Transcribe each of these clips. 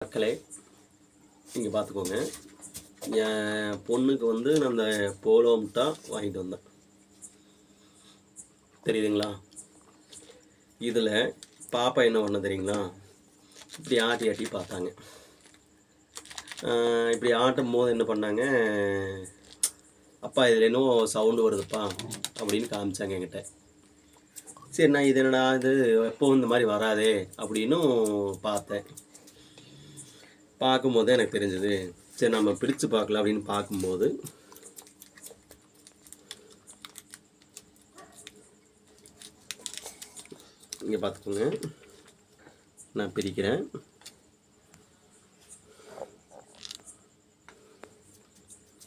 மக்களே, இங்கே பார்த்துக்கோங்க. என் பொண்ணுக்கு வந்து நான் அந்த போலோ முட்டை வாங்கிட்டு வந்தேன். தெரியுதுங்களா? இதில் பாப்பா என்ன பண்ண தெரியுங்களா? இப்படி ஆட்டி ஆட்டி பார்த்தாங்க. இப்படி ஆட்டும் போது என்ன பண்ணாங்க, அப்பா இதில் என்னவோ சவுண்டு வருதுப்பா அப்படின்னு காமிச்சாங்க என்கிட்ட. சரி, நான் இது என்னடா இது எப்போவும் இந்த மாதிரி வராதே அப்படின்னும் பார்த்தேன். பார்க்கும்போது எனக்கு தெரிஞ்சது, சரி நம்ம பிரித்து பார்க்கலாம் அப்படின்னு பார்க்கும்போது இங்கே பார்த்துக்கோங்க, நான் பிரிக்கிறேன்.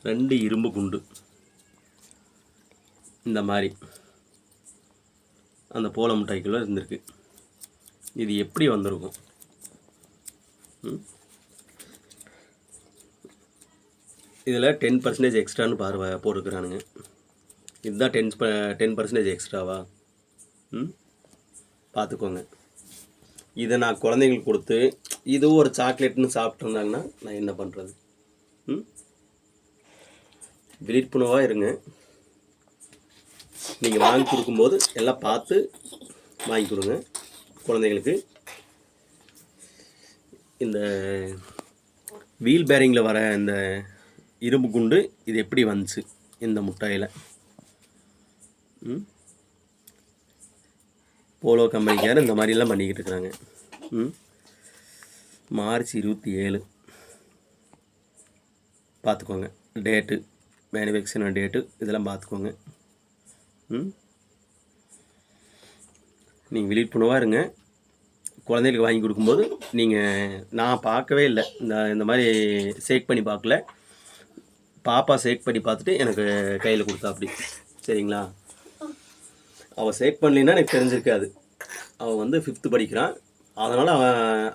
ரெண்டு இரும்பு குண்டு இந்த மாதிரி அந்த போல மிட்டாய்க்குள்ளே இருந்திருக்கு. இது எப்படி வந்திருக்கும்? இதில் 10% எக்ஸ்ட்ரான்னு போட்டுருக்குறானுங்க. இதுதான் 10% எக்ஸ்ட்ராவா? பார்த்துக்கோங்க. இதை நான் குழந்தைங்களுக்கு கொடுத்து இது ஒரு சாக்லேட்னு சாப்பிட்ருந்தாங்கன்னா நான் என்ன பண்ணுறது? விழிப்புணர்வாக இருங்க. நீங்கள் வாங்கி கொடுக்கும்போது எல்லாம் பார்த்து வாங்கி கொடுங்க குழந்தைங்களுக்கு. இந்த வீல் பேரிங்கில் வர இந்த இரும்பு குண்டு இது எப்படி வந்துச்சு இந்த முட்டாயில்? போலோ கம்பெனிக்கார இந்த மாதிரிலாம் பண்ணிக்கிட்டு இருக்கிறாங்க. மார்ச் 27 பார்த்துக்கோங்க, டேட்டு, மேனுஃபேக்சரிங் டேட்டு இதெல்லாம் பார்த்துக்கோங்க. நீங்கள் விழிப்புணர்வாக இருங்க. குழந்தைகளுக்கு வாங்கி கொடுக்கும்போது நான் பார்க்கவே இல்லை, இந்த மாதிரி ஷேக் பண்ணி பார்க்கல. பாப்பா ஷேக் பண்ணி பார்த்துட்டு எனக்கு கையில் கொடுத்தா அப்படி. சரிங்களா? அவள் ஷேக் பண்ணலைன்னா எனக்கு தெரிஞ்சிருக்காது. அவள் வந்து 5th படிக்கிறான். அதனால்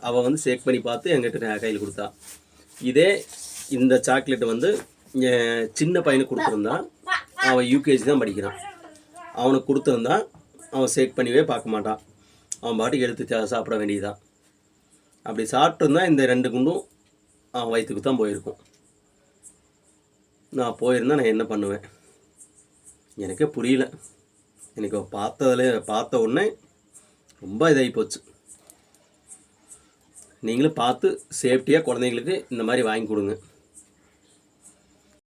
அவள் வந்து ஷேக் பண்ணி பார்த்து என்கிட்ட கையில் கொடுத்தா. இதே இந்த சாக்லேட் வந்து சின்ன பையனுக்கு கொடுத்துருந்தான். அவன் UKG தான் படிக்கிறான். அவனுக்கு கொடுத்துருந்தான். அவன் ஷேக் பண்ணிவே பார்க்க மாட்டான். அவன் பாட்டுக்கு எடுத்து சாப்பிட வேண்டியதுதான். அப்படி சாப்பிட்டுருந்தா இந்த 2 குண்டும் அவன் வயிற்றுக்கு தான் போயிருக்கும். நான் போயிருந்தால் நான் என்ன பண்ணுவேன் எனக்கே புரியல. எனக்கு பார்த்த உடனே ரொம்ப இதாகி போச்சு. நீங்களும் பார்த்து சேஃப்டியாக குழந்தைங்களுக்கு இந்த மாதிரி வாங்கி கொடுங்க.